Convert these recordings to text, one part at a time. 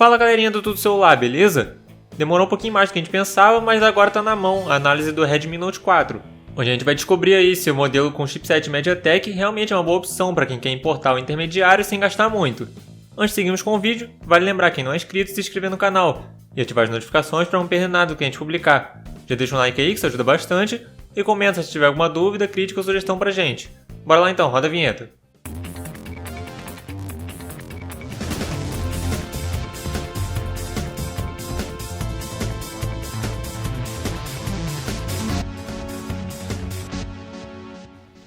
Fala galerinha do Tudo Celular, beleza? Demorou um pouquinho mais do que a gente pensava, mas agora tá na mão a análise do Redmi Note 4, onde a gente vai descobrir aí se o modelo com chipset MediaTek realmente é uma boa opção para quem quer importar o intermediário sem gastar muito. Antes de seguirmos com o vídeo, vale lembrar quem não é inscrito se inscrever no canal e ativar as notificações para não perder nada do que a gente publicar. Já deixa um like aí que isso ajuda bastante e comenta se tiver alguma dúvida, crítica ou sugestão pra gente. Bora lá então, roda a vinheta.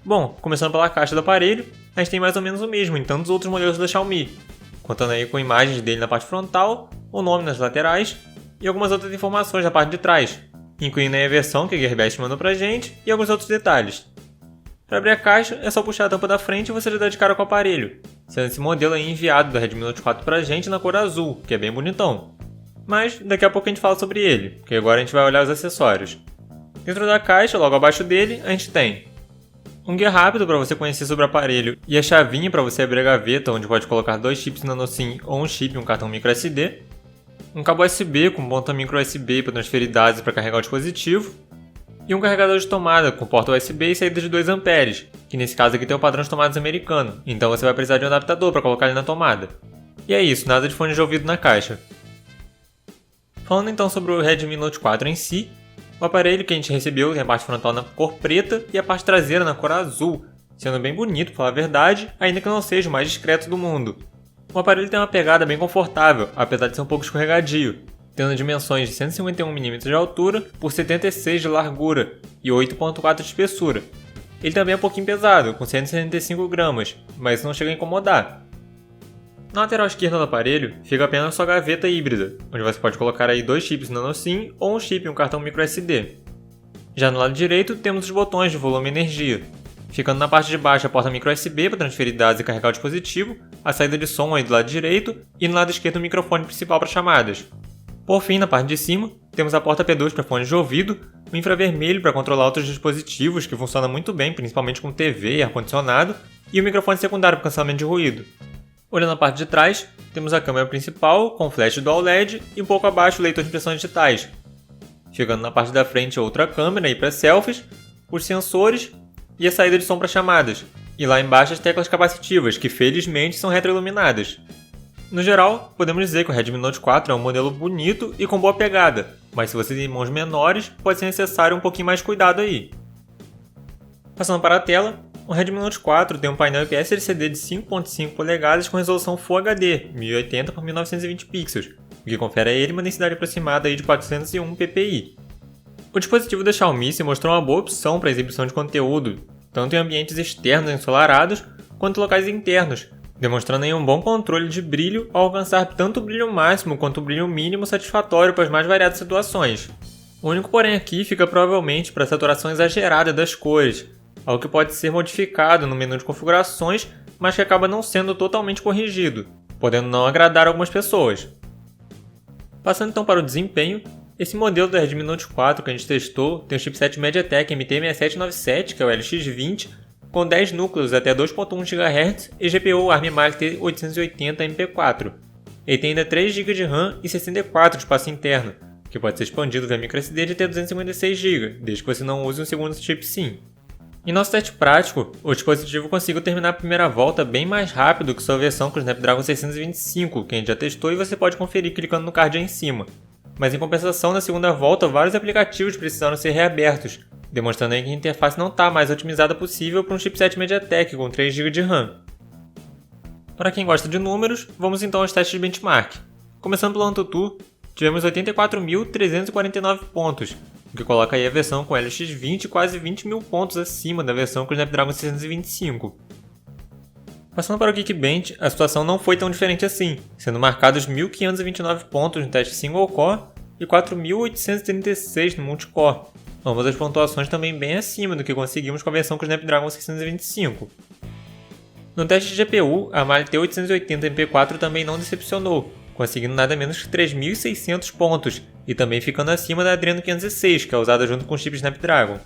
Bom, começando pela caixa do aparelho, a gente tem mais ou menos o mesmo em tantos outros modelos da Xiaomi, contando aí com imagens dele na parte frontal, o nome nas laterais e algumas outras informações na parte de trás, incluindo aí a versão que a Gearbest mandou pra gente e alguns outros detalhes. Para abrir a caixa, é só puxar a tampa da frente e você já dá de cara com o aparelho, sendo esse modelo aí enviado do Redmi Note 4 pra gente na cor azul, que é bem bonitão. Mas daqui a pouco a gente fala sobre ele, porque agora a gente vai olhar os acessórios. Dentro da caixa, logo abaixo dele, a gente tem um guia rápido para você conhecer sobre o aparelho e a chavinha para você abrir a gaveta, onde pode colocar 2 chips nano SIM ou um chip e um cartão microSD, um cabo USB com ponta microSB para transferir dados para carregar o dispositivo, e um carregador de tomada com porta USB e saída de 2A, que nesse caso aqui tem o padrão de tomadas americano, então você vai precisar de um adaptador para colocar ele na tomada. E é isso, nada de fone de ouvido na caixa. Falando então sobre o Redmi Note 4 em si, o aparelho que a gente recebeu tem a parte frontal na cor preta e a parte traseira na cor azul, sendo bem bonito, pra falar a verdade, ainda que não seja o mais discreto do mundo. O aparelho tem uma pegada bem confortável, apesar de ser um pouco escorregadio, tendo dimensões de 151mm de altura por 76 de largura e 8.4 de espessura. Ele também é um pouquinho pesado, com 175 gramas, mas isso não chega a incomodar. Na lateral esquerda do aparelho fica apenas sua gaveta híbrida, onde você pode colocar aí 2 chips nano SIM ou um chip e um cartão microSD. Já no lado direito temos os botões de volume e energia, ficando na parte de baixo a porta microSB para transferir dados e carregar o dispositivo, a saída de som aí do lado direito e no lado esquerdo o microfone principal para chamadas. Por fim, na parte de cima, temos a porta P2 para fones de ouvido, o infravermelho para controlar outros dispositivos que funciona muito bem, principalmente com TV e ar-condicionado, e o microfone secundário para cancelamento de ruído. Olhando a parte de trás, temos a câmera principal com flash Dual LED e um pouco abaixo o leitor de impressões digitais. Chegando na parte da frente outra câmera para selfies, os sensores e a saída de som para chamadas. E lá embaixo as teclas capacitivas, que felizmente são retroiluminadas. No geral, podemos dizer que o Redmi Note 4 é um modelo bonito e com boa pegada, mas se você tem mãos menores, pode ser necessário um pouquinho mais cuidado aí. Passando para a tela, o Redmi Note 4 tem um painel IPS LCD de 5.5 polegadas com resolução Full HD 1080 por 1920 pixels, o que confere a ele uma densidade aproximada aí de 401 ppi. O dispositivo da Xiaomi se mostrou uma boa opção para exibição de conteúdo, tanto em ambientes externos ensolarados quanto locais internos, demonstrando aí um bom controle de brilho ao alcançar tanto o brilho máximo quanto o brilho mínimo satisfatório para as mais variadas situações. O único porém aqui fica provavelmente para a saturação exagerada das cores, algo que pode ser modificado no menu de configurações, mas que acaba não sendo totalmente corrigido, podendo não agradar algumas pessoas. Passando então para o desempenho, esse modelo do Redmi Note 4 que a gente testou tem o chipset MediaTek MT6797, que é o LX20, com 10 núcleos até 2.1 GHz e GPU ARM Mali T880 MP4. Ele tem ainda 3 GB de RAM e 64 de espaço interno, que pode ser expandido via microSD de até 256 GB, desde que você não use um segundo chip SIM. Em nosso teste prático, o dispositivo conseguiu terminar a primeira volta bem mais rápido que sua versão com o Snapdragon 625, que a gente já testou e você pode conferir clicando no card aí em cima. Mas em compensação, na segunda volta, vários aplicativos precisaram ser reabertos, demonstrando aí que a interface não está mais otimizada possível para um chipset MediaTek com 3 GB de RAM. Para quem gosta de números, vamos então aos testes de benchmark. Começando pelo AnTuTu, tivemos 84.349 pontos, o que coloca aí a versão com LX20 quase 20 mil pontos acima da versão com o Snapdragon 625. Passando para o Geekbench, a situação não foi tão diferente assim, sendo marcados 1.529 pontos no teste Single Core e 4.836 no Multicore, ambas as pontuações também bem acima do que conseguimos com a versão com o Snapdragon 625. No teste de GPU, a Mali T880 MP4 também não decepcionou, conseguindo nada menos que 3.600 pontos, e também ficando acima da Adreno 506, que é usada junto com o chip Snapdragon.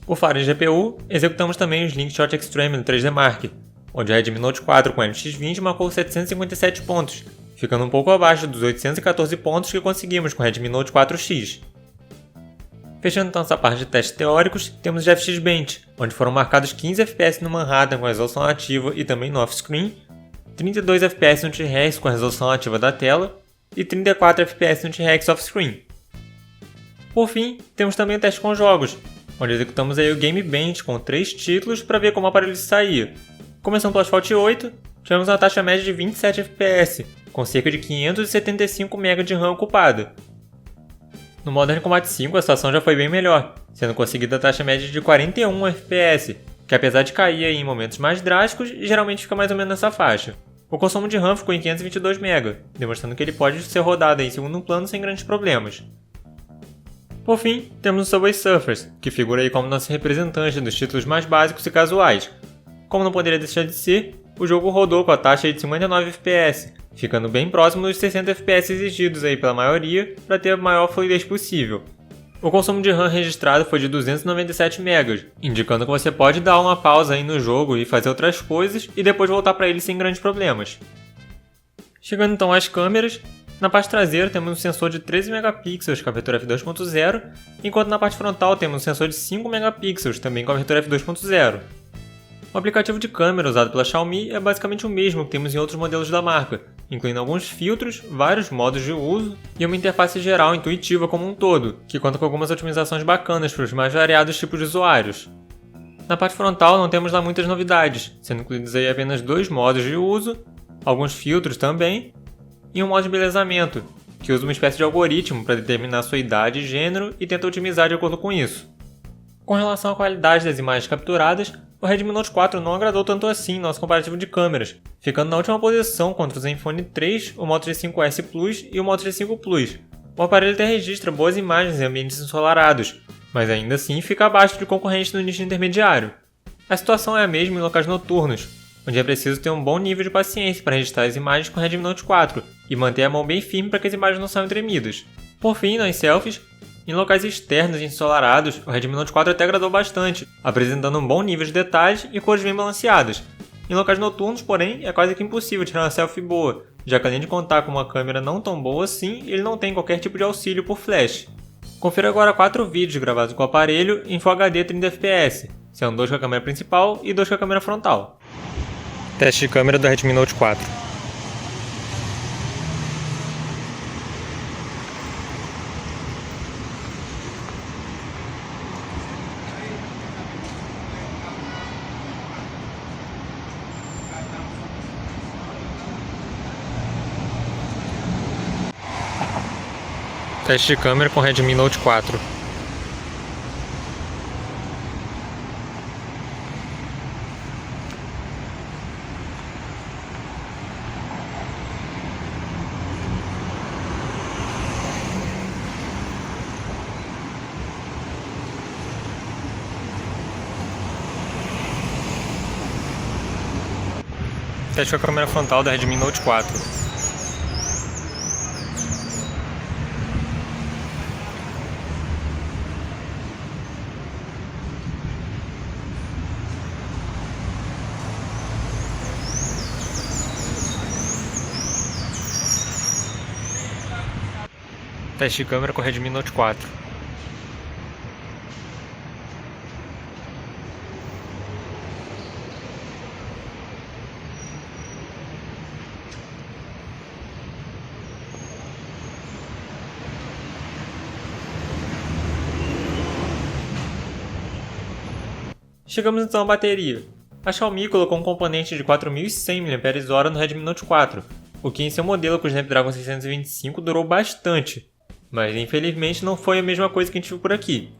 Por falar em GPU, executamos também o Slingshot Extreme no 3D Mark, onde o Redmi Note 4 com LX20 marcou 757 pontos, ficando um pouco abaixo dos 814 pontos que conseguimos com o Redmi Note 4X. Fechando então essa parte de testes teóricos, temos o GFX Bench, onde foram marcados 15 FPS no Manhattan com a resolução ativa e também no off-screen, 32 FPS no T-Rex com a resolução ativa da tela e 34 FPS no T-Rex off-screen. Por fim, temos também o teste com jogos, onde executamos aí o Game Bench com 3 títulos para ver como o aparelho se saía. Começando pelo Asphalt 8, tivemos uma taxa média de 27 FPS, com cerca de 575 MB de RAM ocupada. No Modern Combat 5 a situação já foi bem melhor, sendo conseguida a taxa média de 41 FPS, que apesar de cair aí em momentos mais drásticos, geralmente fica mais ou menos nessa faixa. O consumo de RAM ficou em 522 MB, demonstrando que ele pode ser rodado em segundo plano sem grandes problemas. Por fim, temos o Subway Surfers, que figura aí como nosso representante dos títulos mais básicos e casuais. Como não poderia deixar de ser, o jogo rodou com a taxa de 59 FPS, ficando bem próximo dos 60 FPS exigidos aí pela maioria para ter a maior fluidez possível. O consumo de RAM registrado foi de 297 MB, indicando que você pode dar uma pausa aí no jogo e fazer outras coisas e depois voltar para ele sem grandes problemas. Chegando então às câmeras, na parte traseira temos um sensor de 13 megapixels com abertura f2.0, enquanto na parte frontal temos um sensor de 5 megapixels também com abertura f2.0. O aplicativo de câmera usado pela Xiaomi é basicamente o mesmo que temos em outros modelos da marca, incluindo alguns filtros, vários modos de uso e uma interface geral intuitiva como um todo, que conta com algumas otimizações bacanas para os mais variados tipos de usuários. Na parte frontal não temos lá muitas novidades, sendo incluídos aí apenas 2 modos de uso, alguns filtros também, e um modo de embelezamento, que usa uma espécie de algoritmo para determinar sua idade e gênero e tenta otimizar de acordo com isso. Com relação à qualidade das imagens capturadas, o Redmi Note 4 não agradou tanto assim no nosso comparativo de câmeras, ficando na última posição contra o Zenfone 3, o Moto G5S Plus e o Moto G5 Plus. O aparelho até registra boas imagens em ambientes ensolarados, mas ainda assim fica abaixo de concorrentes no nicho intermediário. A situação é a mesma em locais noturnos, onde é preciso ter um bom nível de paciência para registrar as imagens com o Redmi Note 4 e manter a mão bem firme para que as imagens não saiam tremidas. Por fim, nas selfies, em locais externos e ensolarados, o Redmi Note 4 até agradou bastante, apresentando um bom nível de detalhes e cores bem balanceadas. Em locais noturnos, porém, é quase que impossível tirar uma selfie boa, já que além de contar com uma câmera não tão boa assim, ele não tem qualquer tipo de auxílio por flash. Confira agora 4 vídeos gravados com o aparelho em Full HD 30 fps, sendo 2 com a câmera principal e 2 com a câmera frontal. Teste de câmera do Redmi Note 4. Teste de câmera com Redmi Note 4. Teste com a câmera frontal da Redmi Note 4. Teste de câmera com o Redmi Note 4. Chegamos então à bateria. A Xiaomi colocou um componente de 4100 mAh no Redmi Note 4, o que em seu modelo com o Snapdragon 625 durou bastante, mas infelizmente não foi a mesma coisa que a gente viu por aqui.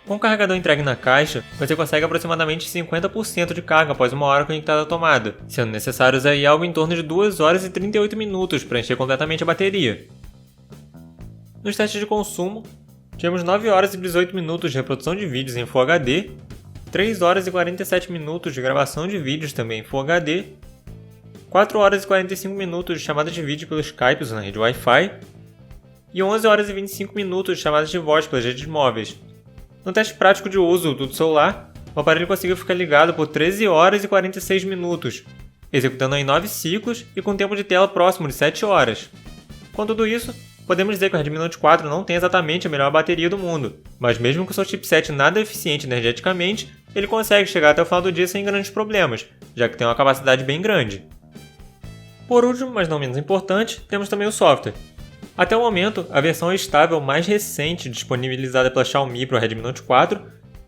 Com o carregador entregue na caixa, você consegue aproximadamente 50% de carga após 1 hora conectada à tomada, sendo necessários aí algo em torno de 2 horas e 38 minutos para encher completamente a bateria. Nos testes de consumo, tivemos 9 horas e 18 minutos de reprodução de vídeos em Full HD, 3 horas e 47 minutos de gravação de vídeos também em Full HD, 4 horas e 45 minutos de chamada de vídeo pelo Skype usando a rede Wi-Fi e 11 horas e 25 minutos de chamadas de voz pelas redes móveis. No teste prático de uso do celular, o aparelho conseguiu ficar ligado por 13 horas e 46 minutos, executando em 9 ciclos e com tempo de tela próximo de 7 horas. Com tudo isso, podemos dizer que o Redmi Note 4 não tem exatamente a melhor bateria do mundo, mas mesmo com seu chipset nada eficiente energeticamente, ele consegue chegar até o final do dia sem grandes problemas, já que tem uma capacidade bem grande. Por último, mas não menos importante, temos também o software. Até o momento, a versão estável mais recente disponibilizada pela Xiaomi para o Redmi Note 4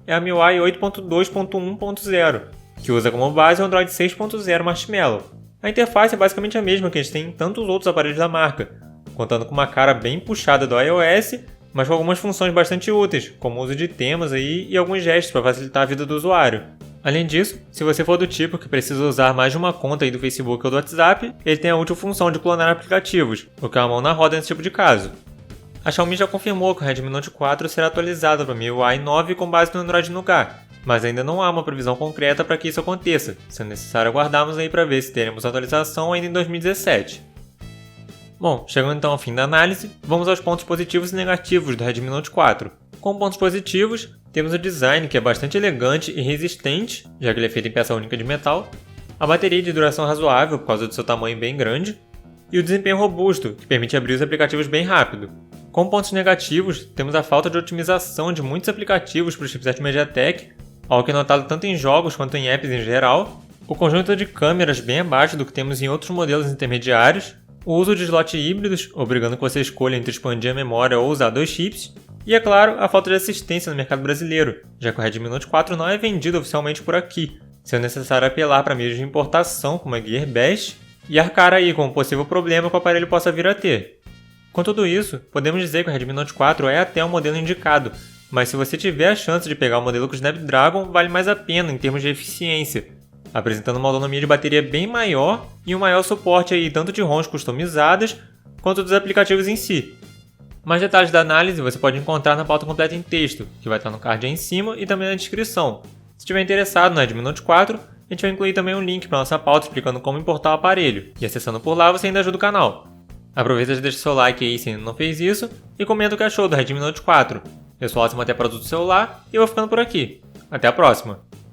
é a MIUI 8.2.1.0, que usa como base o Android 6.0 Marshmallow. A interface é basicamente a mesma que a gente tem em tantos outros aparelhos da marca, contando com uma cara bem puxada do iOS, mas com algumas funções bastante úteis, como o uso de temas e alguns gestos para facilitar a vida do usuário. Além disso, se você for do tipo que precisa usar mais de uma conta aí do Facebook ou do WhatsApp, ele tem a útil função de clonar aplicativos, o que é uma mão na roda nesse tipo de caso. A Xiaomi já confirmou que o Redmi Note 4 será atualizado para MIUI 9 com base no Android Nougat, mas ainda não há uma previsão concreta para que isso aconteça, sendo necessário aguardarmos aí para ver se teremos atualização ainda em 2017. Bom, chegando então ao fim da análise, vamos aos pontos positivos e negativos do Redmi Note 4. Com pontos positivos, temos o design que é bastante elegante e resistente, já que ele é feito em peça única de metal, a bateria de duração razoável por causa do seu tamanho bem grande, e o desempenho robusto, que permite abrir os aplicativos bem rápido. Com pontos negativos, temos a falta de otimização de muitos aplicativos para o chipset MediaTek, algo que é notado tanto em jogos quanto em apps em geral, o conjunto de câmeras bem abaixo do que temos em outros modelos intermediários, o uso de slots híbridos, obrigando que você escolha entre expandir a memória ou usar 2 chips, e, é claro, a falta de assistência no mercado brasileiro, já que o Redmi Note 4 não é vendido oficialmente por aqui, sendo necessário apelar para meios de importação como a Gearbest e arcar aí com um possível problema que o aparelho possa vir a ter. Com tudo isso, podemos dizer que o Redmi Note 4 é até um modelo indicado, mas se você tiver a chance de pegar o modelo com Snapdragon, vale mais a pena em termos de eficiência, apresentando uma autonomia de bateria bem maior e um maior suporte aí tanto de ROMs customizadas quanto dos aplicativos em si. Mais detalhes da análise você pode encontrar na pauta completa em texto, que vai estar no card aí em cima e também na descrição. Se estiver interessado no Redmi Note 4, a gente vai incluir também um link para nossa pauta explicando como importar o aparelho, e acessando por lá você ainda ajuda o canal. Aproveita e deixa seu like aí se ainda não fez isso, e comenta o que achou do Redmi Note 4. Eu sou o Ótimo até produto celular, e eu vou ficando por aqui. Até a próxima!